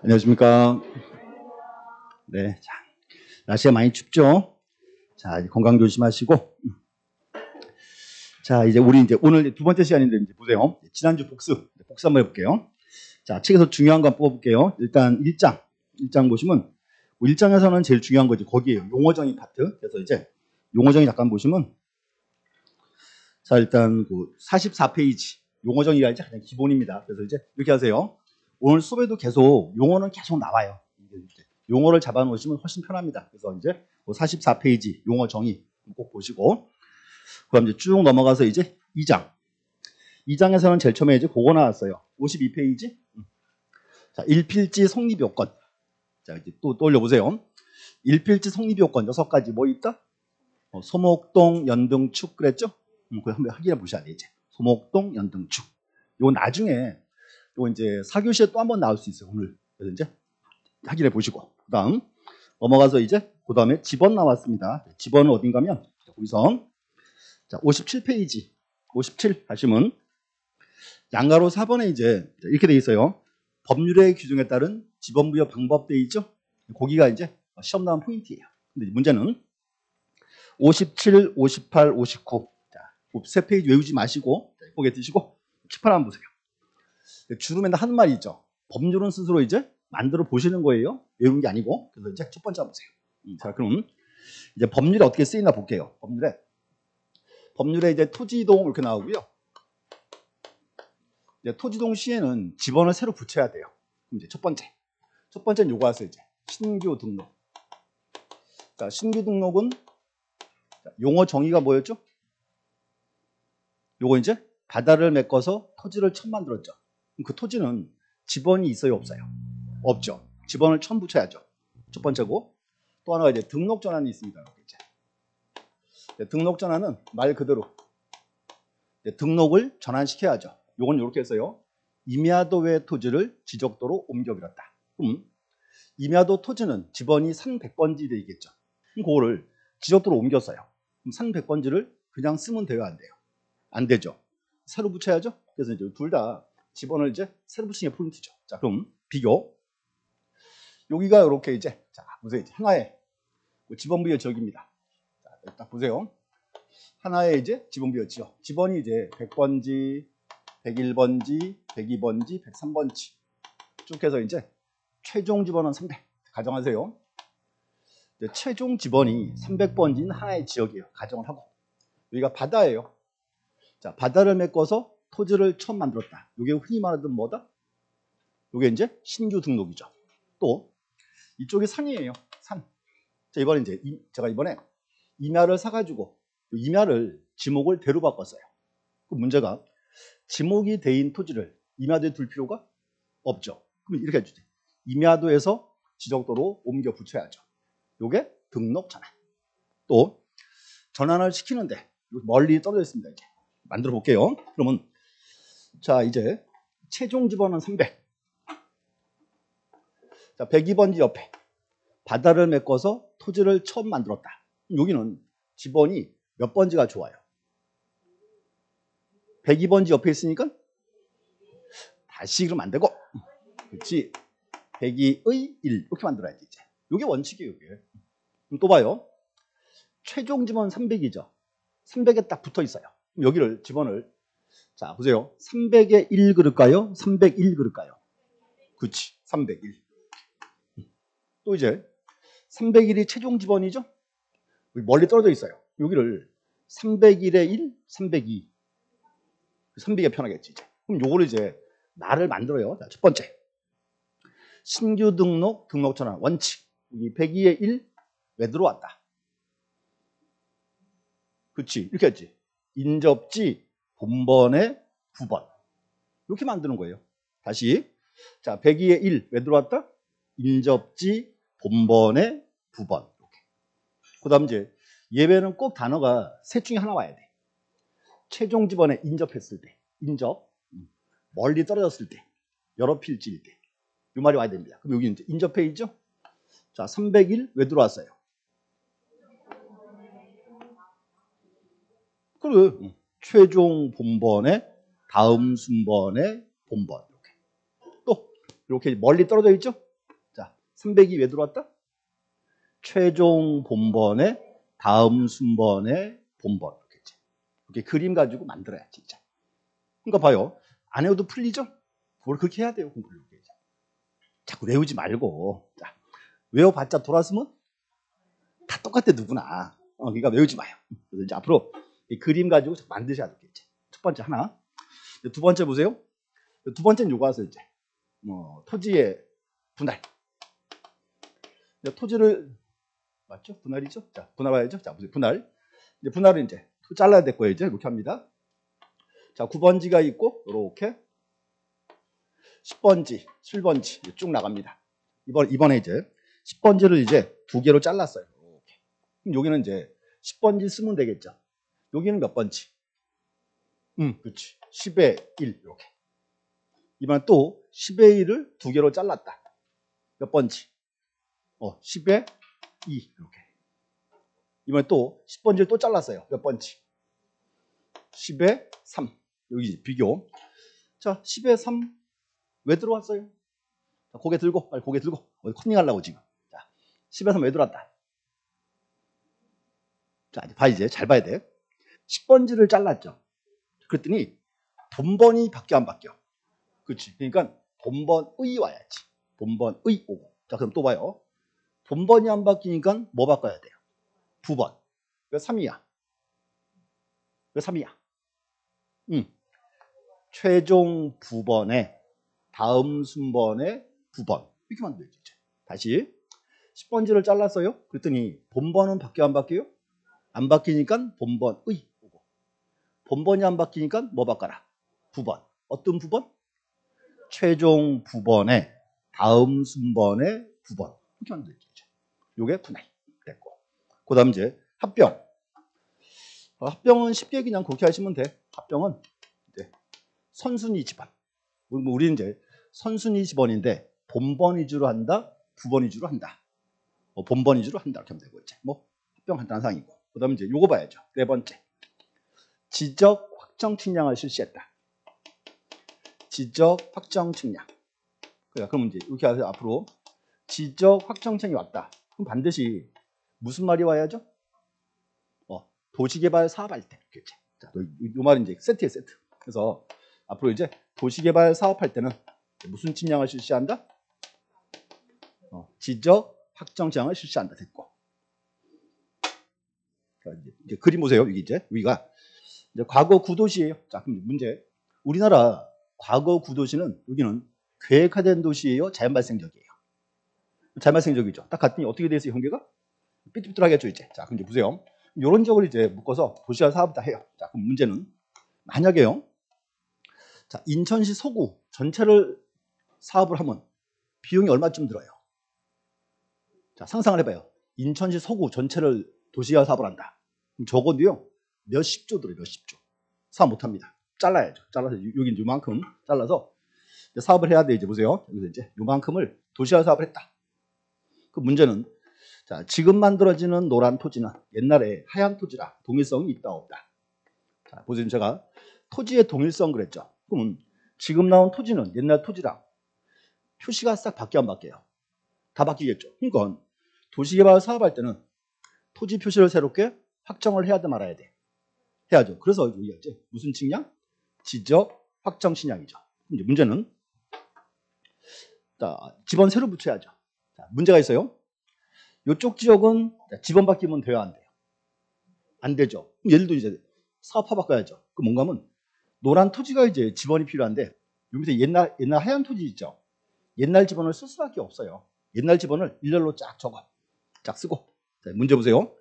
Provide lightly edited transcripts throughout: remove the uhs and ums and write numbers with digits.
안녕하십니까. 네. 자, 날씨가 많이 춥죠? 자, 이제 건강 조심하시고. 자, 이제 우리 오늘 두 번째 시간인데 이제 보세요. 지난주 복수 한번 해볼게요. 자, 책에서 중요한 거 뽑을게요. 일단 1장 보시면 1장에서는 제일 중요한 거지 거기에요. 용어정의 파트. 그래서 이제 용어정의 잠깐 보시면 자, 일단 그 44페이지 용어정의가 이제 가장 기본입니다. 그래서 이제 이렇게 하세요. 오늘 수업에도 계속 용어는 계속 나와요. 용어를 잡아놓으시면 훨씬 편합니다. 그래서 이제 44페이지 용어 정의 꼭 보시고, 그럼 이제 쭉 넘어가서 이제 2장. 2장에서는 제일 처음에 이제 그거 나왔어요. 52페이지. 자, 일필지 성립 요건. 자, 이제 또 올려보세요. 일필지 성립 요건 6가지 뭐 있다? 소목동, 연등축 그랬죠? 그거 한번 확인해 보셔야 돼, 이제. 소목동, 연등축. 요거 나중에, 요거 이제 4교시에 또 한번 나올 수 있어요, 오늘. 그래서 이제 확인해 보시고. 그 다음, 넘어가서 이제, 그 다음에 집원 나왔습니다. 집원은 어딘가면, 거기서, 자, 57페이지. 57 하시면, 양가로 4번에 이제, 이렇게 돼 있어요. 법률의 규정에 따른 집원부여 방법 돼 있죠? 거기가 이제 시험 나온 포인트예요. 근데 문제는 57, 58, 59. 자, 3페이지 외우지 마시고, 보게 드시고, 칠판 한번 보세요. 주로 맨날 하는 말이 있죠. 법률은 스스로 이제 만들어 보시는 거예요. 외우는 게 아니고. 그래서 이제 첫 번째 한번 보세요. 자, 그럼 이제 법률이 어떻게 쓰이나 볼게요. 법률에 이제 토지이동 이렇게 나오고요. 이제 토지이동 시에는 집원을 새로 붙여야 돼요. 그럼 이제 첫 번째는 요거 하세요. 이제 신규 등록. 자, 신규 등록은 용어 정의가 뭐였죠? 요거 이제 바다를 메꿔서 토지를 처음 만들었죠. 그 토지는 집원이 있어요, 없어요? 없죠. 집원을 처음 붙여야죠. 첫 번째고, 또 하나가 이제 등록 전환이 있습니다. 이제 등록 전환은 말 그대로 이제 등록을 전환시켜야죠. 요건 이렇게 했어요. 임야도 외 토지를 지적도로 옮겨버렸다. 그럼 임야도 토지는 집원이 1100번지 되겠죠. 그럼 그거를 지적도로 옮겼어요. 그럼 1100번지를 그냥 쓰면 돼요, 안 돼요? 안 되죠. 새로 붙여야죠. 그래서 이제 둘 다 집원을 이제 새로 붙이는 게 포인트죠. 자, 그럼 비교. 여기가 이렇게 이제, 자, 보세요. 하나의 지번부여 지역입니다. 자, 딱 보세요. 하나의 이제 지번부여 지역. 지번이 이제 100번지, 101번지, 102번지, 103번지. 쭉 해서 이제 최종 지번은 300. 가정하세요. 이제 최종 지번이 300번지인 하나의 지역이에요. 가정을 하고. 여기가 바다예요. 자, 바다를 메꿔서 토지를 처음 만들었다. 이게 흔히 말하던 뭐다? 이게 이제 신규 등록이죠. 또 이쪽이 산이에요. 산. 자, 이번에 이제 제가 이번에 임야를 사가지고 임야를 지목을 대로 바꿨어요. 그 문제가 지목이 돼인 토지를 임야도에 둘 필요가 없죠. 그럼 이렇게 해주죠. 임야도에서 지적도로 옮겨 붙여야죠. 이게 등록 전환. 또 전환을 시키는데 멀리 떨어져 있습니다. 이제 만들어 볼게요. 그러면 자, 이제 최종 지번은 300. 자, 102번지 옆에 바다를 메꿔서 토지를 처음 만들었다. 여기는 지번이 몇 번지가 좋아요? 102번지 옆에 있으니까 다시 그러면 안 되고, 그렇지? 102의 1 이렇게 만들어야지. 이제 이게 원칙이에요. 이게. 그럼 또 봐요. 최종 지번 300이죠. 300에 딱 붙어 있어요. 그럼 여기를 지번을, 자, 보세요. 300에 1 그럴까요? 301 그럴까요? 그렇지. 301. 또 이제 301이 최종 지번이죠. 멀리 떨어져 있어요. 여기를 301에 1, 302. 300이 편하겠지. 이제. 그럼 요거를 이제 말을 만들어요. 자, 첫 번째. 신규 등록, 등록 전환 원칙. 여기 102에 1 왜 들어왔다? 그렇지. 이렇게 했지. 인접지 본번의 9번. 이렇게 만드는 거예요. 다시. 자, 102에 1 왜 들어왔다? 인접지 본번의 9번. 이렇게. 그 다음 이제 예외는 꼭 단어가 셋 중에 하나 와야 돼. 최종 지번에 인접했을 때, 인접, 멀리 떨어졌을 때, 여러 필지일 때, 이 말이 와야 됩니다. 그럼 여기 이제 인접해 있죠? 자, 301 왜 들어왔어요? 그래, 최종 본번의 다음 순번의 본번. 이렇게. 또 이렇게 멀리 떨어져 있죠? 300이 왜 들어왔다? 최종 본번의 다음 순번의 본번. 이렇게 그림 가지고 만들어야 진짜. 그러니까 봐요. 안 해도 풀리죠? 뭘 그렇게 해야 돼요, 공부를. 자꾸 외우지 말고. 자, 외워봤자 돌아서면 다 똑같아, 누구나. 그러니까 외우지 마요. 그래서 이제 앞으로 이 그림 가지고 만드셔야 되겠지. 첫 번째 하나. 두 번째 보세요. 두 번째는 요거 하세요, 이제. 토지의 분할. 토지를, 맞죠? 분할이죠? 자, 분할 봐야죠. 자, 보세요. 분할. 이제 분할은 이제 잘라야 될 거예요, 이제. 이렇게 합니다. 자, 9번지가 있고, 요렇게. 10번지, 7번지 쭉 나갑니다. 이번에 이제 10번지를 이제 두 개로 잘랐어요. 이렇게. 그럼 여기는 이제 10번지 쓰면 되겠죠. 여기는 몇 번지? 그렇지. 10의 1 이렇게. 이번에 또 10의 1을 두 개로 잘랐다. 몇 번지? 10의 2 이렇게. 이번에 또 10번지를 또 잘랐어요. 몇 번지? 10의 3. 여기 비교. 자, 10의 3 왜 들어왔어요? 자, 고개 들고, 빨리 고개 들고. 어디 컨닝하려고 지금. 자, 10의 3 왜 들어왔다? 자, 봐, 이제 잘 봐야 돼. 10번지를 잘랐죠. 그랬더니 본번이 바뀌어 안 바뀌어? 그렇지. 그러니까 본번의 와야지. 본번의 오고. 자, 그럼 또 봐요. 본번이 안 바뀌니까 뭐 바꿔야 돼요? 부번. 왜 3이야? 왜 3이야? 최종 부번에 다음 순번의 부번. 이렇게 만들어야지. 다시 10번지를 잘랐어요. 그랬더니 본번은 바뀌어 안 바뀌어요? 안 바뀌니까 본번의 오고. 본번이 안 바뀌니까 뭐 바꿔라? 부번. 어떤 부번? 최종 부번에 다음 순번의 부번. 이렇게 만들어야지. 요게 분할 됐고. 그 다음 이제 합병. 합병은 쉽게 그냥 그렇게 하시면 돼. 합병은 이제 선순위 집안. 우리는 이제 선순위 집안인데 본번 위주로 한다, 부번 위주로 한다. 본번 위주로 한다 이렇게 하면 되고 이제 뭐 합병 간단한 상이고. 그다음에 이제 요거 봐야죠. 네 번째. 지적 확정 측량을 실시했다. 지적 확정 측량. 그럼 이제 이렇게 해서 앞으로 지적 확정 측량이 왔다. 그럼 반드시 무슨 말이 와야죠? 도시개발 사업할 때. 자, 요 말은 이제 세트예요, 세트. 그래서 앞으로 이제 도시개발 사업할 때는 무슨 측량을 실시한다? 지적 확정 측량을 실시한다. 됐고. 이제 그림 보세요. 이게 이제 여기가 이제 과거 구도시예요. 자, 그럼 문제. 우리나라 과거 구도시는 여기는 계획화된 도시예요, 자연 발생적이에요. 자연 발생적이죠. 딱 갔더니 어떻게 돼 있어요, 형계가? 삐뚤삐뚤하겠죠, 이제. 자, 그럼 이제 보세요. 이런 적을 이제 묶어서 도시화 사업을 다 해요. 자, 그럼 문제는 만약에요. 자, 인천시 서구 전체를 사업을 하면 비용이 얼마쯤 들어요? 자, 상상을 해봐요. 인천시 서구 전체를 도시화 사업을 한다. 그럼 적어도요, 몇십조 들어요, 몇십조. 사업 못 합니다. 잘라야죠. 잘라서 여기 요만큼 잘라서 사업을 해야 돼. 이제 보세요. 여기서 이제 요만큼을 도시화 사업을 했다. 그 문제는 자, 지금 만들어지는 노란 토지는 옛날에 하얀 토지라 동일성이 있다 없다. 자, 보세요. 제가 토지의 동일성 그랬죠. 그러면 지금 나온 토지는 옛날 토지랑 표시가 싹 바뀌어 안 바뀌어요? 다 바뀌겠죠. 그러니까 도시개발 사업할 때는 토지 표시를 새롭게 확정을 해야 돼 말아야 돼? 해야죠. 그래서 여기가 이제 무슨 측량? 지적 확정 측량이죠. 이제 문제는 자, 지번 새로 붙여야죠. 자, 문제가 있어요. 이쪽 지역은 지번 바뀌면 돼요, 안 돼요? 안 되죠. 예를 들어 이제 사업화 바꿔야죠. 그 뭔가 하면 노란 토지가 이제 지번이 필요한데 여기서 옛날 하얀 토지 있죠. 옛날 지번을 쓸 수밖에 없어요. 옛날 지번을 일렬로 쫙 적어. 쫙 쓰고. 자, 문제 보세요.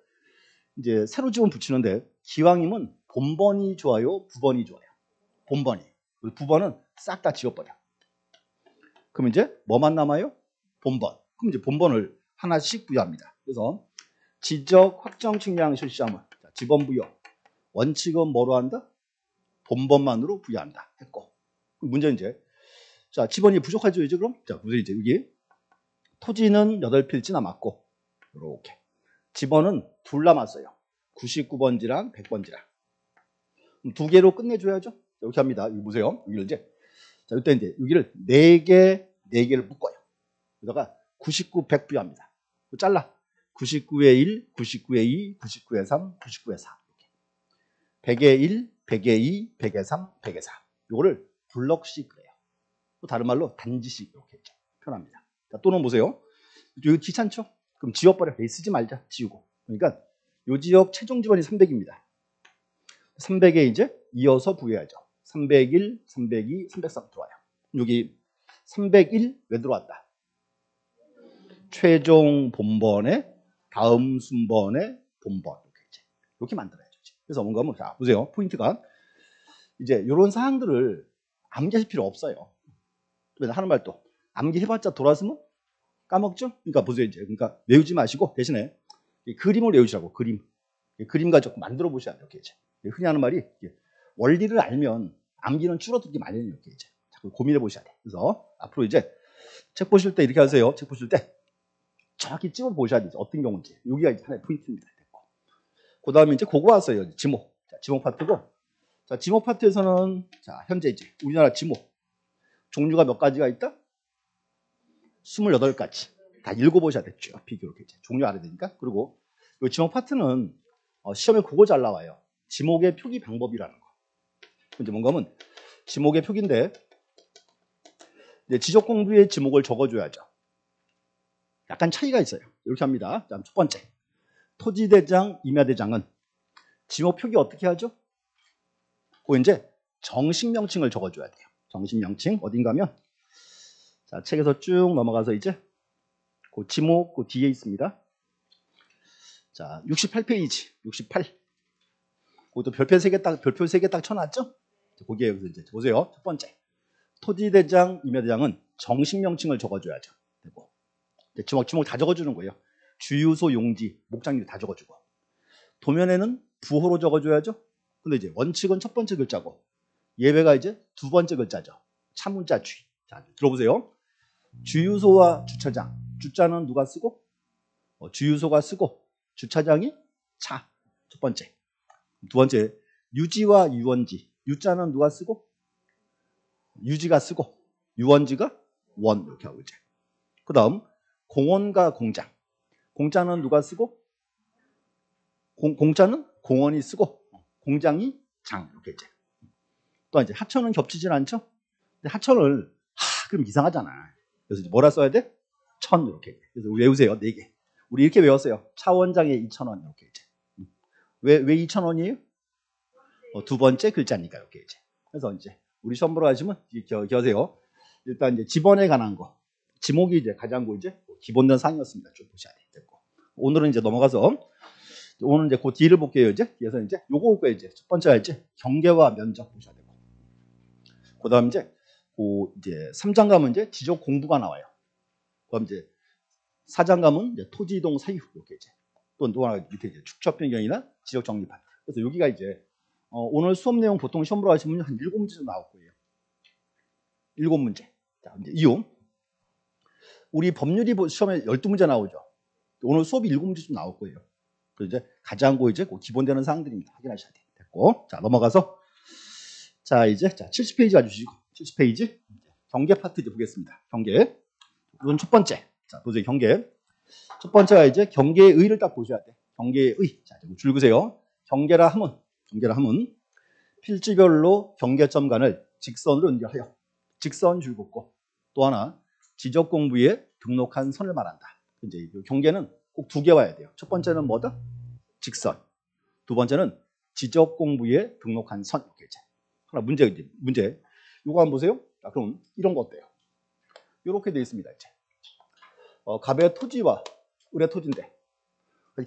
이제 새로 지번 붙이는데 기왕이면 본번이 좋아요, 부번이 좋아요? 본번이. 부번은 싹 다 지워버려. 그럼 이제 뭐만 남아요? 본번. 그럼 이제 본번을 하나씩 부여합니다. 그래서 지적 확정 측량 실시하면 지번 부여. 원칙은 뭐로 한다? 본번만으로 부여한다. 했고. 문제는 이제 자, 지번이 부족하죠, 이제 그럼? 자, 보세요. 이제 여기 토지는 8필지 남았고 이렇게 지번은 둘 남았어요. 99번지랑 100번지랑. 두 개로 끝내줘야죠. 이렇게 합니다. 여기 보세요. 여기를 이제 자, 이때 이제 여기를 4개를 묶어요. 그러다가 99, 100 부여합니다. 잘라. 99에 1, 99에 2, 99에 3, 99에 4. 100에 1, 100에 2, 100에 3, 100에 4. 이거를 블럭씩 그래요. 또 다른 말로 단지씩 이렇게 표현합니다. 자, 또는 보세요. 이거 귀찮죠? 그럼 지워버려. 쓰지 말자. 지우고. 그러니까 이 지역 최종 지번이 300입니다. 300에 이제 이어서 부여해야죠. 301, 302, 303 들어와요. 여기 301 왜 들어왔다? 최종 본번에 다음 순번의 본번 이렇게 만들어야죠. 그래서 뭔가 하면 자 보세요. 포인트가 이제 이런 사항들을 암기하실 필요 없어요. 하는 말도 암기해봤자 돌아서면 까먹죠. 그러니까 보세요. 이제 그러니까 외우지 마시고 대신에 그림을 외우시라고. 그림 가지고 만들어 보셔야 돼요. 이렇게 이제 흔히 하는 말이 원리를 알면 암기는 줄어들기 마련이에요. 이렇게 이제 자꾸 고민해 보셔야 돼. 그래서 앞으로 이제 책 보실 때 이렇게 하세요. 책 보실 때 정확히 찍어 보셔야 되죠. 어떤 경우인지. 여기가 이제 하나의 포인트입니다. 그 다음에 이제 그거 왔어요. 지목. 자, 지목 파트고. 자, 지목 파트에서는 자, 현재 이제 우리나라 지목. 종류가 몇 가지가 있다? 28가지. 다 읽어보셔야 됐죠. 비교로 이제 종류 알아야 되니까. 그리고 이 지목 파트는 시험에 그거 잘 나와요. 지목의 표기 방법이라는 거. 이제 뭔가 하면 지목의 표기인데 이제 지적 공부에 지목을 적어줘야죠. 약간 차이가 있어요. 이렇게 합니다. 자, 첫 번째. 토지대장, 임야대장은 지목 표기 어떻게 하죠? 그 이제 정식 명칭을 적어줘야 돼요. 정식 명칭 어딘가 하면 자 책에서 쭉 넘어가서 이제 그 지목 그 뒤에 있습니다. 자 68페이지 68. 그것도 별표 3개 딱 쳐놨죠? 거기에 여기서 이제 보세요. 첫 번째 토지대장, 임야대장은 정식 명칭을 적어줘야죠. 되고 지목 다 적어주는 거예요. 주유소, 용지, 목장일 다 적어주고 도면에는 부호로 적어줘야죠. 근데 이제 원칙은 첫 번째 글자고 예외가 이제 두 번째 글자죠. 차문자 쥐. 자, 들어보세요. 주유소와 주차장. 주자는 누가 쓰고? 주유소가 쓰고 주차장이 차. 첫 번째. 두 번째 유지와 유원지. 유자는 누가 쓰고? 유지가 쓰고 유원지가 원 이렇게 하고 이제. 그 다음 공원과 공장. 공자는 누가 쓰고? 공자는 공원이 쓰고 공장이 장 이렇게 이제. 또 이제 하천은 겹치진 않죠? 근데 하천을 그럼 이상하잖아. 그래서 이제 뭐라 써야 돼? 천 이렇게. 그래서 외우세요. 4개. 우리 이렇게 외웠어요. 차 원장에 2,000원 이렇게 이제. 왜 2,000원이에요? 두 번째 글자니까 이렇게 이제. 그래서 이제 우리 시험 보러 가시면 이렇게 하세요. 일단 이제 지번에 관한 거. 지목이 이제 가장 이제 기본된 사항이었습니다. 좀 보셔야 돼. 오늘은 이제 넘어가서 오늘 이제 그 뒤를 볼게요. 이제 그래서 이제 요거 올 거예요. 이제 첫 번째가 이제 경계와 면적 보셔야 되고, 그다음 이제 그 이제 3장 가면 이제 지적 공부가 나와요. 그다음 이제 4장 가면 이제 토지 이동 사유 이렇게 이제 또 하나 밑에 이제 축척 변경이나 지적 정리 파트. 그래서 여기가 이제 오늘 수업 내용 보통 시험 보러 가시면 한 7문제 정도 나올 거예요. 7문제. 자, 이제 이유. 우리 법률이 시험에 12문제 나오죠. 오늘 수업이 7문제 좀 나올 거예요. 그래서 이제 가장 이제 기본되는 사항들입니다. 확인하셔야 돼요. 됐고. 자, 넘어가서 자, 이제 자, 70페이지 가주시고 70페이지 경계 파트 이제 보겠습니다. 경계. 이건 첫 번째. 자, 보세요. 경계. 첫 번째가 이제 경계의 의를 딱 보셔야 돼. 경계의 의. 자, 줄 그세요. 경계라 함은 필지별로 경계점 간을 직선으로 연결하여 직선 줄 긋고 또 하나 지적 공부에 등록한 선을 말한다. 이제 이 경계는 꼭 2개 와야 돼요. 첫 번째는 뭐다? 직선. 두 번째는 지적 공부에 등록한 선. 이렇게 이제. 하나 문제. 이거 한번 보세요. 자, 그럼 이런 거 어때요? 이렇게 되어 있습니다. 이제. 갑의 토지와 을의 토지인데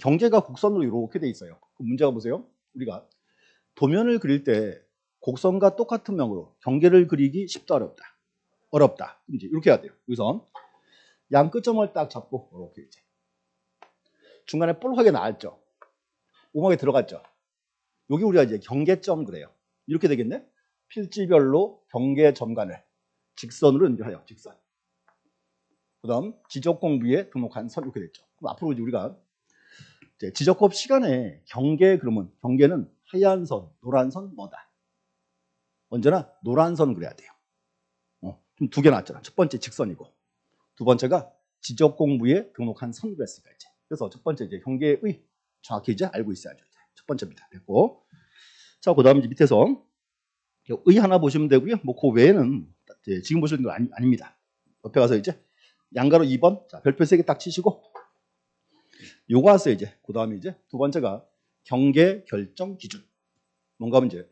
경계가 곡선으로 이렇게 되어 있어요. 그 문제가 보세요. 우리가 도면을 그릴 때 곡선과 똑같은 면으로 경계를 그리기 쉽다 어렵다. 이제 이렇게 해야 돼요. 여기서 양 끝점을 딱 잡고 이렇게 이제 중간에 볼록하게 나왔죠. 오목에 들어갔죠. 여기 우리가 이제 경계점 그래요. 이렇게 되겠네. 필지별로 경계점 간을 직선으로 연결하여 직선. 그다음 지적 공부에 등록한 선 이렇게 됐죠. 그럼 앞으로 이제 우리가 이제 지적법 시간에 경계 그러면 경계는 하얀 선, 노란 선 뭐다? 언제나 노란 선 그려야 돼요. 좀 2개 나왔잖아. 첫 번째 직선이고 두 번째가 지적 공부에 등록한 선으로 했을까 이제. 그래서 첫 번째 이제 경계의 정확히 이제 알고 있어야죠. 첫 번째입니다. 됐고. 자, 그다음 이제 밑에서 의 하나 보시면 되고요. 뭐 그 외에는 지금 보시는 거 아닙니다. 옆에 가서 이제 양가로 2번. 자, 별표 3개 딱 치시고 요거 하세요 이제. 그다음에 이제 두 번째가 경계 결정 기준. 뭔가 하면 이제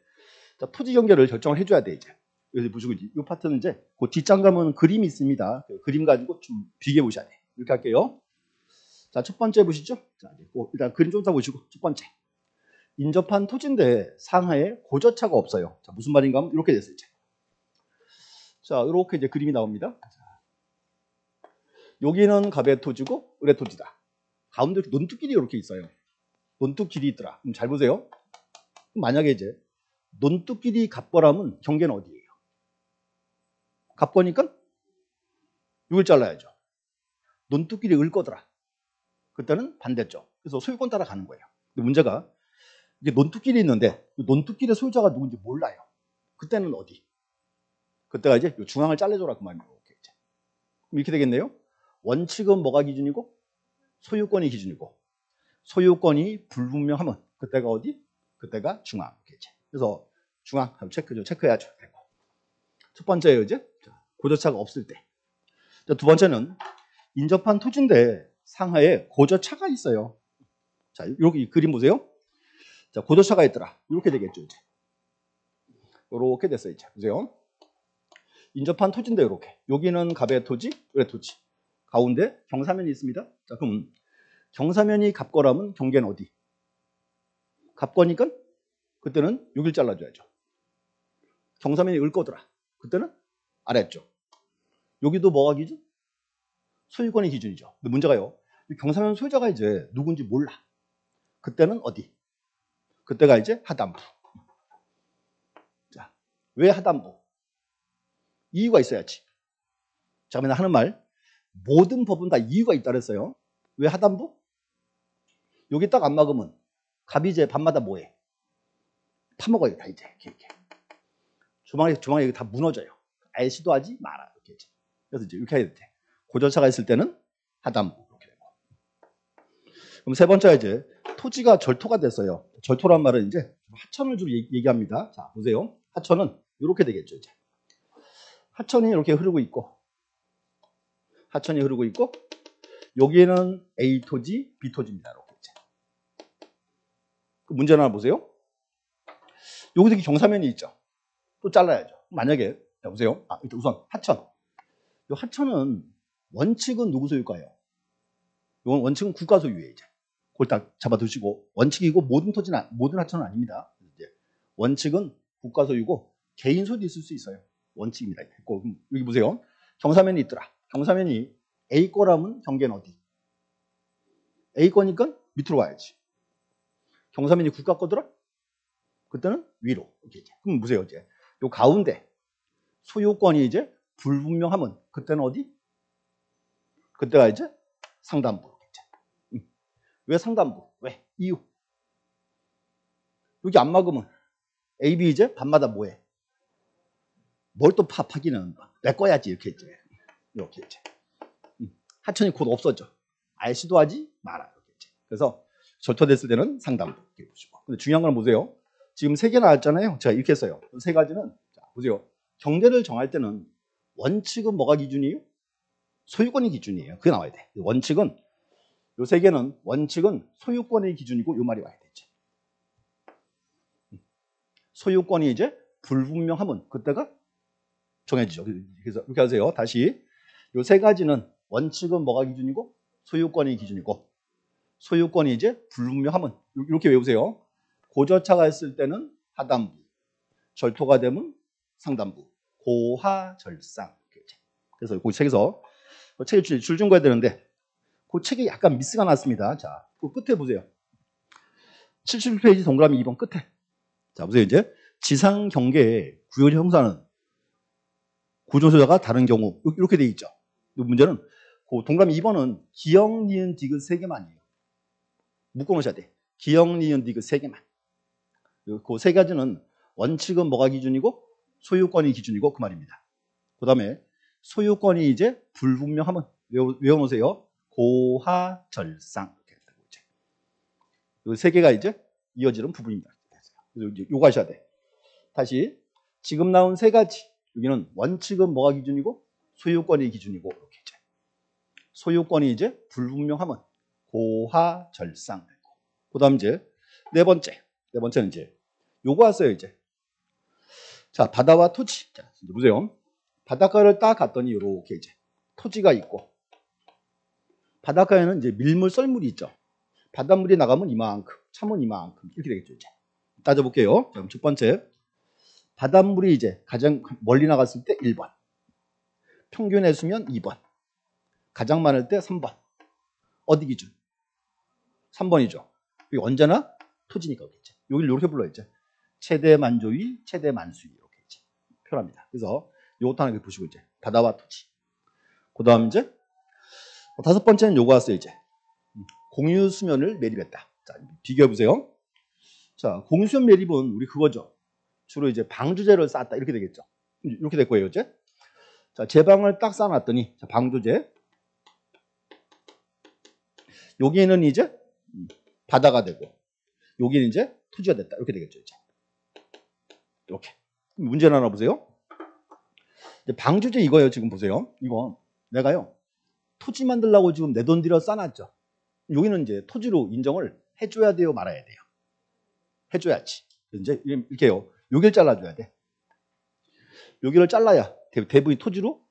자, 토지 경계를 결정을 해줘야 돼 이제. 여기 보시고 이 파트는 이제 그 뒷장 가면 그림이 있습니다. 그 그림 가지고 좀 비교해 보셔야 돼. 이렇게 할게요. 자, 첫 번째 보시죠. 자, 일단 그림 좀 더 보시고 첫 번째. 인접한 토지인데 상하에 고저차가 없어요. 자, 무슨 말인가 하면 이렇게 됐어요 이제. 자, 이렇게 이제 그림이 나옵니다. 여기는 갑의 토지고 을의 토지다. 가운데 논두길이 이렇게 있어요. 논두길이 있더라. 그럼 잘 보세요. 만약에 이제 논두길이 갑거라면 경계는 어디예요? 갑거니까 6을 잘라야죠. 논두길이 을 거더라. 그때는 반대쪽. 그래서 소유권 따라 가는 거예요. 근데 문제가 이게 논두길이 있는데 논두길의 소유자가 누군지 몰라요. 그때는 어디? 그때가 이제 중앙을 잘라줘라 그 말이에요. 이렇게 되겠네요. 원칙은 뭐가 기준이고 소유권이 기준이고 소유권이 불분명하면 그때가 어디? 그때가 중앙. 그래서 중앙 체크해야죠. 첫 번째예요 이제 고저차가 없을 때. 두 번째는 인접한 토지인데 상하에 고저차가 있어요. 자, 여기 그림 보세요. 자, 고저차가 있더라. 이렇게 되겠죠 이제. 이렇게 됐어요 이제. 보세요. 인접한 토지인데 이렇게. 여기는 갑의 토지, 을의 토지. 가운데 경사면이 있습니다. 자, 그럼 경사면이 갑거라면 경계는 어디? 갑거니까 그때는 6을 잘라줘야죠. 경사면이 을 거더라. 그때는 아래쪽. 여기도 뭐가 기준? 소유권이 기준이죠. 근데 문제가요. 경사면 소유자가 이제 누군지 몰라. 그때는 어디? 그때가 이제 하단부. 자, 왜 하단부? 이유가 있어야지. 자, 맨날 하는 말. 모든 법은 다 이유가 있다 그랬어요. 왜 하단부? 여기 딱 안 막으면 갑이 이제 밤마다 뭐해? 파먹어요, 다 이제. 이렇게. 주방에 여기 다 무너져요. 아예 시도하지 마라. 이렇게. 그래서 이제 이렇게 해야 돼. 고저차가 있을 때는 하단부. 이렇게 되고. 그럼 세 번째가 이제 토지가 절토가 됐어요. 절토란 말은 이제 하천을 주로 얘기합니다. 자, 보세요. 하천은 이렇게 되겠죠, 이제. 하천이 이렇게 흐르고 있고, 여기에는 A 토지, B 토지입니다. 이렇게 이제. 그 문제 하나 보세요. 여기도 경사면이 있죠. 또 잘라야죠. 만약에 자, 보세요. 우선 하천. 이 하천은 원칙은 누구 소유일까요? 이건 원칙은 국가 소유예요. 이제 그걸 딱 잡아두시고 원칙이고 모든 하천은 아닙니다. 이제 원칙은 국가 소유고 개인 소유도 있을 수 있어요. 원칙입니다. 여기 보세요. 경사면이 있더라. 경사면이 A 거라면 경계는 어디? A 거니까 밑으로 와야지. 경사면이 국가 거더라? 그때는 위로. 그럼 보세요. 이제 요 가운데 소유권이 이제 불분명하면 그때는 어디? 그때가 이제 상단부. 왜 상단부? 왜? 이유. 여기 안 막으면 A, B 이제 밤마다 뭐해? 뭘 또 파기는 내 거야지 이렇게 이제. 이렇게 이제. 하천이 곧 없어져. 아예 시도하지 마라. 이렇게 이제. 그래서 절토됐을 때는 상단부. 이렇게 보시고. 근데 중요한 건 보세요. 지금 3개 나왔잖아요. 제가 이렇게 했어요. 3가지는 자, 보세요. 경계를 정할 때는 원칙은 뭐가 기준이에요? 소유권이 기준이에요. 그게 나와야 돼. 원칙은 요 3개는 원칙은 소유권의 기준이고 요 말이 와야 되지. 소유권이 이제 불분명하면 그때가 정해지죠. 그래서 이렇게 하세요. 다시 요 3가지는 원칙은 뭐가 기준이고 소유권이 기준이고 소유권이 이제 불분명하면 이렇게 외우세요. 고저차가 있을 때는 하단부, 절토가 되면 상단부, 고하절상. 그래서 그 책에서 책에 줄 준 거야 되는데 그 책에 약간 미스가 났습니다. 자, 그 끝에 보세요. 77페이지 동그라미 2번 끝에. 자, 보세요. 이제 지상 경계의 구열 형사는 구조소자가 다른 경우 이렇게 돼 있죠. 문제는 그 동그라미 2번은 기역, 니은, 디귿 3개만이에요. 묶어 놓으셔야 돼. 기역, 니은, 디귿 3개만. 그 3가지는 원칙은 뭐가 기준이고 소유권이 기준이고 그 말입니다. 그 다음에 소유권이 이제 불분명하면 외워놓으세요. 고하절상. 이 세 개가 이제 이어지는 부분입니다. 그래서 이제 요거 하셔야 돼. 다시 지금 나온 세 가지. 여기는 원칙은 뭐가 기준이고 소유권이 기준이고 이렇게 이제 소유권이 이제 불분명하면 고하절상 되고. 그다음 이제 네 번째는 이제 요거 왔어요 이제. 자, 바다와 토지. 자, 이제 보세요. 바닷가를 딱 갔더니 이렇게 이제 토지가 있고 바닷가에는 이제 밀물, 썰물이 있죠. 바닷물이 나가면 이만큼, 차면 이만큼 이렇게 되겠죠. 이제 따져볼게요. 그럼 첫 번째, 바닷물이 이제 가장 멀리 나갔을 때 1번, 평균의 수면 2번, 가장 많을 때 3번. 어디 기준? 3번이죠. 이게 언제나 토지니까 그렇겠지. 여기를 이렇게 불러요. 이제 최대 만조위, 최대 만수위 이렇게 이제 표현합니다. 그래서 이것도 하나 보시고 이제 바다와 토지. 그다음 이제 다섯 번째는 요거 왔어요. 이제 공유 수면을 매립했다. 자, 비교해 보세요. 자, 공유 수면 매립은 우리 그거죠. 주로 이제 방조제를 쌓았다 이렇게 되겠죠. 이렇게 될 거예요, 이제. 자, 제방을 딱 쌓아놨더니 자, 방조제. 여기는 이제 바다가 되고 여기는 이제 토지가 됐다 이렇게 되겠죠, 이제. 이렇게. 문제는 하나 보세요. 이제 방조제 이거예요, 지금 보세요. 이거 내가요 토지 만들려고 지금 내 돈 들여 쌓아놨죠. 여기는 이제 토지로 인정을 해줘야 돼요, 말아야 돼요? 해줘야지. 이제 이렇게요. 여기를 잘라줘야 돼. 여기를 잘라야 대부분이 토지로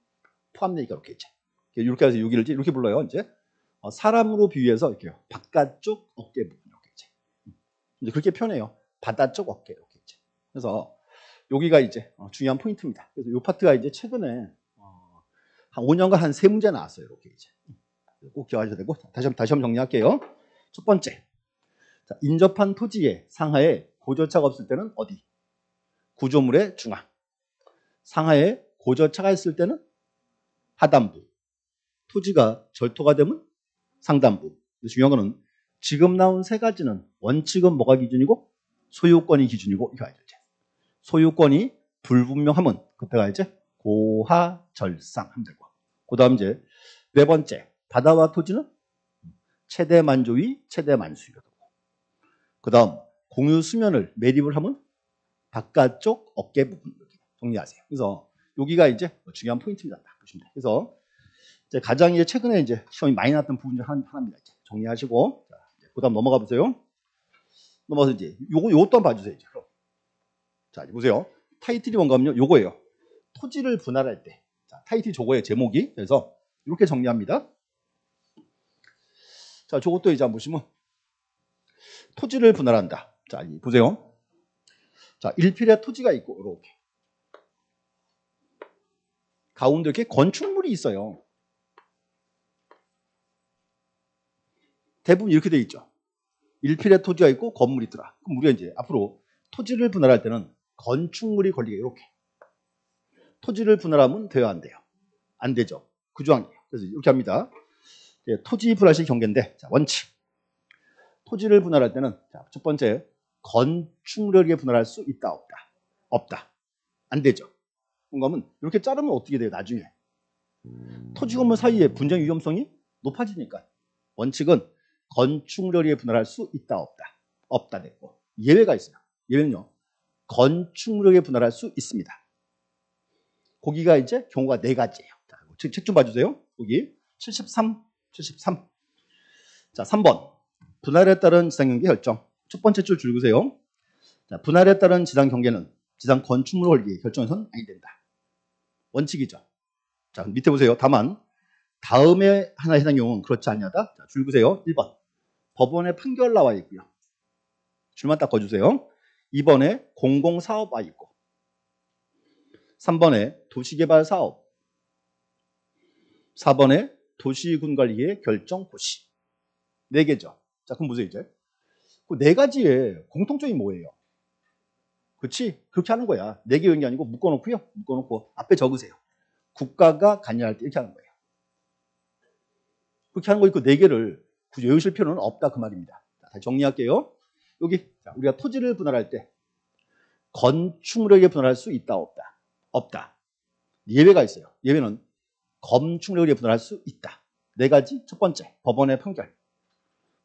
포함되니까 이렇게 이제 이렇게 해서 여기를 이렇게 불러요. 이제 사람으로 비유해서 이렇게요. 바깥쪽 어깨 부분 이렇게 이제 그렇게 표현해요. 바다 쪽 어깨 이렇게 이제. 그래서 여기가 이제 중요한 포인트입니다. 그래서 이 파트가 이제 최근에 한 5년간 한 3문제 나왔어요. 이렇게 이제. 꼭 기억하셔야 되고 다시 한번 정리할게요. 첫 번째, 자, 인접한 토지의 상하에 고저차가 없을 때는 어디? 구조물의 중앙. 상하에 고저차가 있을 때는 하단부. 토지가 절토가 되면 상단부. 중요한 거는 지금 나온 세 가지는 원칙은 뭐가 기준이고 소유권이 기준이고 이거 알죠? 소유권이 불분명하면 그때가 이제 고하절상 하면 되고. 그다음 이제 네 번째, 바다와 토지는 최대 만조위, 최대 만수위가 되고. 그다음 공유 수면을 매립을 하면 바깥쪽 어깨 부분 이렇게 정리하세요. 그래서 여기가 이제 중요한 포인트입니다. 보시면 돼요. 그래서 이제 가장 이제 최근에 이제 시험이 많이 났던 부분 중 하나입니다. 이제 정리하시고, 자, 그다음 넘어가 보세요. 넘어가서 이제 요것도 한번 봐주세요. 이제. 자, 이제 보세요. 타이틀이 뭔가면요, 요거예요. 토지를 분할할 때. 자, 타이틀이 저거예요. 제목이. 그래서 이렇게 정리합니다. 자, 저것도 이제 한번 보시면 토지를 분할한다. 자, 보세요. 자, 일필의 토지가 있고 이렇게 가운데 이렇게 건축물이 있어요. 대부분 이렇게 돼 있죠. 일필의 토지가 있고 건물이 있더라. 그럼 우리가 이제 앞으로 토지를 분할할 때는 건축물이 걸리게 이렇게 토지를 분할하면 돼요, 안 돼요? 안 되죠. 그 조항이에요. 그래서 이렇게 합니다. 토지 분할식 경계인데, 자, 원칙. 토지를 분할할 때는 자, 첫 번째, 건축물에게 분할할 수 있다, 없다? 없다. 안 되죠. 그러면 이렇게 자르면 어떻게 돼요, 나중에? 토지 건물 사이에 분쟁 위험성이 높아지니까. 원칙은 건축물에게 분할할 수 있다, 없다? 없다 됐고. 예외가 있어요. 예외는요, 건축물에게 분할할 수 있습니다. 거기가 이제 경우가 네 가지예요. 책 좀 봐주세요. 여기 73. 자, 3번. 분할에 따른 지상경계 결정. 첫 번째 줄 줄으세요. 자, 분할에 따른 지상경계는 지상 건축물 걸기 결정해서는 아니 된다. 원칙이죠. 자, 밑에 보세요. 다만 다음에 하나 해당 경우는 그렇지 않냐다. 자, 줄 그세요. 1번. 법원의 판결 나와 있고요. 줄만 딱 꺼주세요. 2번에 공공사업 와 있고 3번에 도시개발사업 4번에 도시군관리의 결정 고시. 4개죠. 자, 그럼 보세요, 이제. 그 4가지의 공통점이 뭐예요? 그렇지? 그렇게 하는 거야. 4개 외운 게 아니고 묶어놓고요. 묶어놓고 앞에 적으세요. 국가가 관여할 때 이렇게 하는 거예요. 그렇게 하는 거 있고 4개를 굳이 외우실 필요는 없다 그 말입니다. 자, 다시 정리할게요. 여기 자, 우리가 토지를 분할할 때 건축물에게 분할할 수 있다, 없다? 없다. 예외가 있어요. 예외는 건축물에게 분할할 수 있다. 네 가지. 첫 번째, 법원의 판결.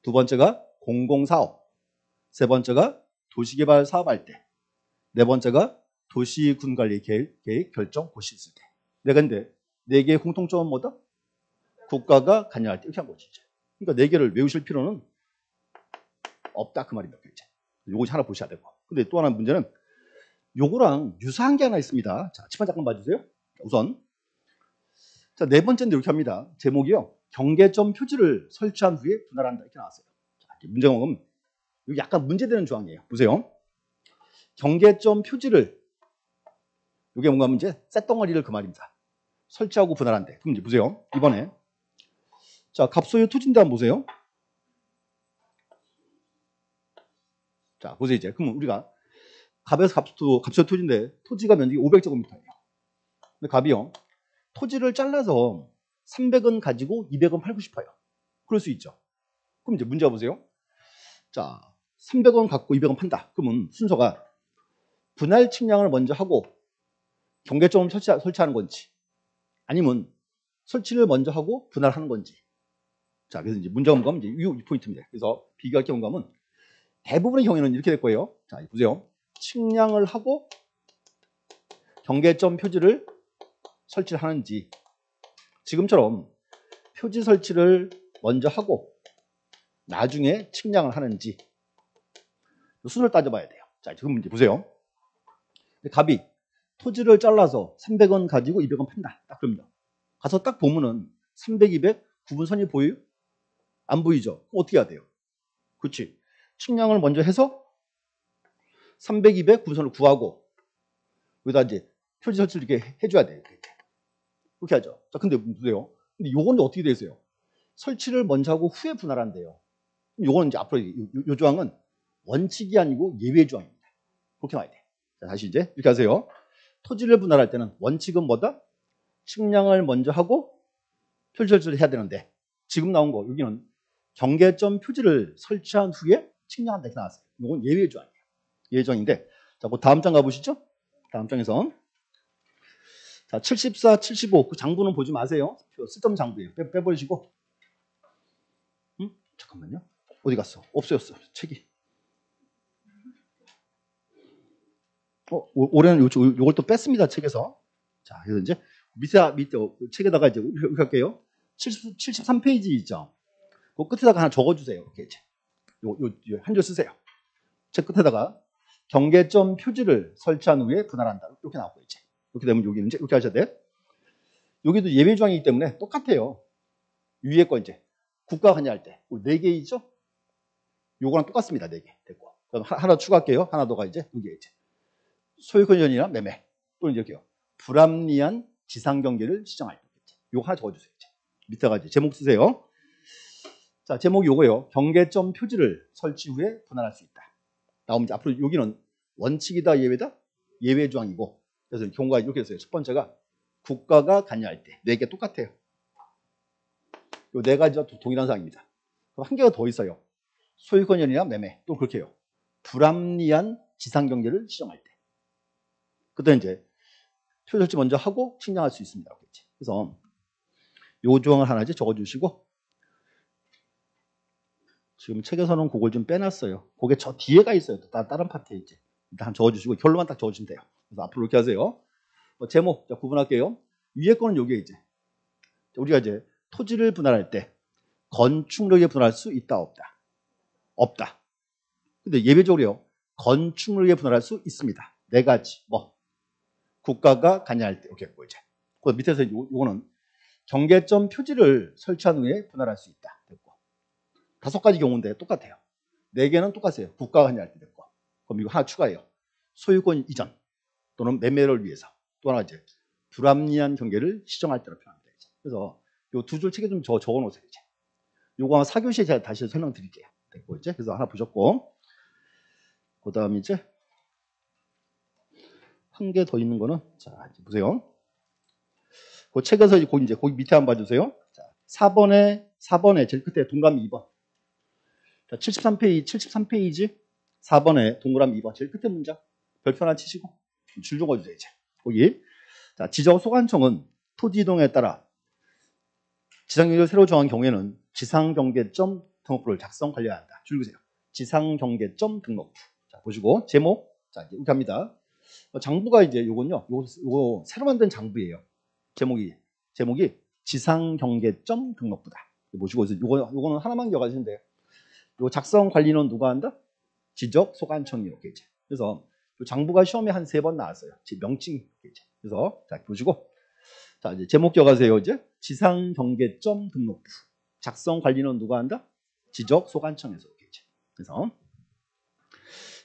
두 번째가 공공사업. 세 번째가 도시개발 사업할 때. 네 번째가 도시군관리 계획 결정 고시 있을 때. 네 개인데 네 개의 공통점은 뭐다? 국가가 관여할 때 이렇게 한 거지. 그러니까 네 개를 외우실 필요는 없다 그 말입니다. 이제 요거 하나 보셔야 되고. 근데 또 하나 문제는 요거랑 유사한 게 하나 있습니다. 자, 칠판 잠깐 봐주세요. 우선 자, 네 번째인데 이렇게 합니다. 제목이요. 경계점 표지를 설치한 후에 분할한다 이렇게 나왔어요. 자, 문제가 뭐냐면 여기 약간 문제되는 조항이에요. 보세요. 경계점 표지를 이게 뭔가 문제? 쇳덩어리를 그 말입니다. 설치하고 분할한대. 그럼 이제 보세요. 이번에 자, 갑소유 토지인데 한번 보세요. 자, 보세요 이제. 그럼 우리가 갑에서 갑소유 토지인데 토지가 면적이 500제곱미터예요. 근데 갑이요. 토지를 잘라서 300원 가지고 200원 팔고 싶어요. 그럴 수 있죠. 그럼 이제 문제 보세요. 자, 300원 갖고 200원 판다. 그러면 순서가 분할 측량을 먼저 하고 경계점을 설치하는 건지 아니면 설치를 먼저 하고 분할하는 건지. 자, 그래서 이제 문제가 뭔가 하면 이제 이 포인트입니다. 그래서 비교할 게 뭔가 하면 대부분의 경우에는 이렇게 될 거예요. 자, 보세요. 측량을 하고 경계점 표지를 설치를 하는지 지금처럼 표지 설치를 먼저 하고 나중에 측량을 하는지 순서를 따져봐야 돼요. 자, 지금 문제 보세요. 갑이 토지를 잘라서 300원 가지고 200원 판다. 딱 그럽니다. 가서 딱 보면은 300, 200 구분선이 보여요? 안 보이죠? 그럼 어떻게 해야 돼요? 그렇지. 측량을 먼저 해서 300, 200 구분선을 구하고 여기다 이제 표지 설치를 이렇게 해줘야 돼요. 그렇게 하죠. 자, 근데 보세요. 근데 요건 어떻게 돼 있어요? 설치를 먼저 하고 후에 분할한대요. 요건 이제 앞으로 요 조항은 원칙이 아니고 예외 조항입니다. 그렇게 봐야 돼. 자, 다시 이제 이렇게 하세요. 토지를 분할할 때는 원칙은 뭐다? 측량을 먼저 하고 표지 설치를 해야 되는데 지금 나온 거 여기는 경계점 표지를 설치한 후에 측량한다 이렇게 나왔어요. 이건 예외 조항이에요. 예외 조항인데 자, 그 다음 장 가보시죠. 다음 장에서 자, 74, 75 그 장부는 보지 마세요. 쓸데없는 장부예요. 빼버리시고 잠깐만요. 어디 갔어? 없어졌어. 책이. 올해는 요걸 또 뺐습니다. 책에서. 자, 그래서 이제 밑에 책에다가 이제 이렇게 할게요. 73페이지 있죠. 그 끝에다가 하나 적어주세요. 이렇게 이제 한 줄 쓰세요. 책 끝에다가 경계점 표지를 설치한 후에 분할한다. 이렇게 나오고 이제 이렇게 되면 여기는 이제 이렇게 하셔야 돼. 여기도 예외 조항이기 때문에 똑같아요. 위에 거 이제 국가 관여할 때 4개 있죠? 요거랑 똑같습니다. 4개 됐고. 그럼 하나 추가할게요. 하나 더가 이제 여기에 이제 소유권이나 매매 또는 이렇게요. 불합리한 지상 경계를 시정할 때 요거 하나 적어주세요. 이제. 밑에가 이제 제목 쓰세요. 자, 제목이 요거예요. 경계점 표지를 설치 후에 분할할 수 있다. 나오면 이제 앞으로 여기는 원칙이다 예외다 예외 조항이고 그래서 경우가 이렇게 됐어요. 첫 번째가 국가가 관여할 때 4개 똑같아요. 요 4가지와 동일한 사항입니다. 그럼 한 개가 더 있어요. 소유권이나 매매 또 그렇게 해요. 불합리한 지상 경계를 시정할 때 그때 이제 표지 설치 먼저 하고 측량할 수 있습니다. 그래서 요 조항을 하나 이제 적어주시고 지금 책에서는 그걸 좀 빼놨어요. 그게 저 뒤에가 있어요. 다른 파트에 이제 일단 적어주시고 결론만 딱 적어주시면 돼요. 그래서 앞으로 이렇게 하세요. 제목 자, 구분할게요. 위에 거는 여기에 이제 우리가 이제 토지를 분할할 때 건축물에 분할할 수 있다 없다. 없다. 근데 예외적으로요. 건축물에 분할할 수 있습니다. 4가지 뭐 국가가 관여할 때 이렇게 했고 이제 그 밑에서 요거는 경계점 표지를 설치한 후에 분할할 수 있다. 됐고 5가지 경우인데 똑같아요. 4개는 똑같아요. 국가가 관여할 때 됐고 그럼 이거 하나 추가해요. 소유권 이전 또는 매매를 위해서 또 하나 이제 불합리한 경계를 시정할 때로 표현합니다. 이제. 그래서 요 2줄 책에 좀 적어놓으세요. 이제. 요거 아마 4교시에 제가 다시 설명드릴게요. 됐고 이제 그래서 하나 보셨고 그 다음 이제 한 개 더 있는 거는 자 이제 보세요. 그 책에서 거기 밑에 한번 봐주세요. 자, 4번에 제일 끝에 동그라미 2번. 자, 73페이지 4번에 동그라미 2번 제일 끝에 문장 별표 하나 치시고 줄 적어주세요. 이제 거기 자, 지적 소관청은 토지 이동에 따라 지상경계를 새로 정한 경우에는 지상경계점 등록부를 작성 관리해야 한다. 줄 그세요. 지상경계점 등록부. 자, 보시고 제목. 자, 이제 이렇게 합니다. 장부가 이제 요건요. 요거 새로 만든 장부예요. 제목이 지상경계점 등록부다. 보시고 요거는 하나만 기억하시면 돼요. 요 작성 관리는 누가 한다? 지적 소관청이 이렇게 이제. 그래서 요 장부가 시험에 한 3번 나왔어요. 명칭 이렇게 이제. 그래서 자, 보시고 자, 이제 제목 기억하세요. 이제 지상경계점 등록부. 작성 관리는 누가 한다? 지적 소관청에서 이렇게 이제. 그래서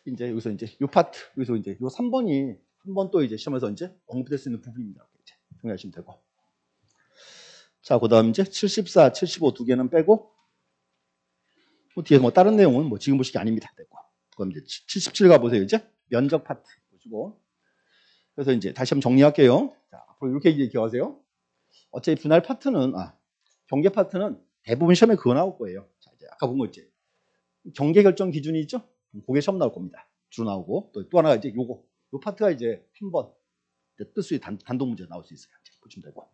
이제 여기서 이제 요 파트 여기서 이제 요 3번이 한 번 또 이제 시험에서 이제 언급될 수 있는 부분입니다. 이렇게 이제 정리하시면 되고. 자, 그다음 이제 74, 75 두 개는 빼고 뒤에 뭐 다른 내용은 뭐 지금 보실 게 아닙니다. 됐고. 그럼 이제 77 가보세요. 이제 면적 파트 보시고. 그래서 이제 다시 한번 정리할게요. 자, 앞으로 이렇게 이제 기억하세요. 어차피 분할 파트는 경계 파트는 대부분 시험에 그거 나올 거예요. 자, 이제 아까 본 거 있지. 경계 결정 기준이 있죠? 그게 시험 나올 겁니다. 주로 나오고 또 하나가 이제 요거 요 파트가 이제 핀번 뜻수의 단독 문제 나올 수 있어요. 보시면 되고.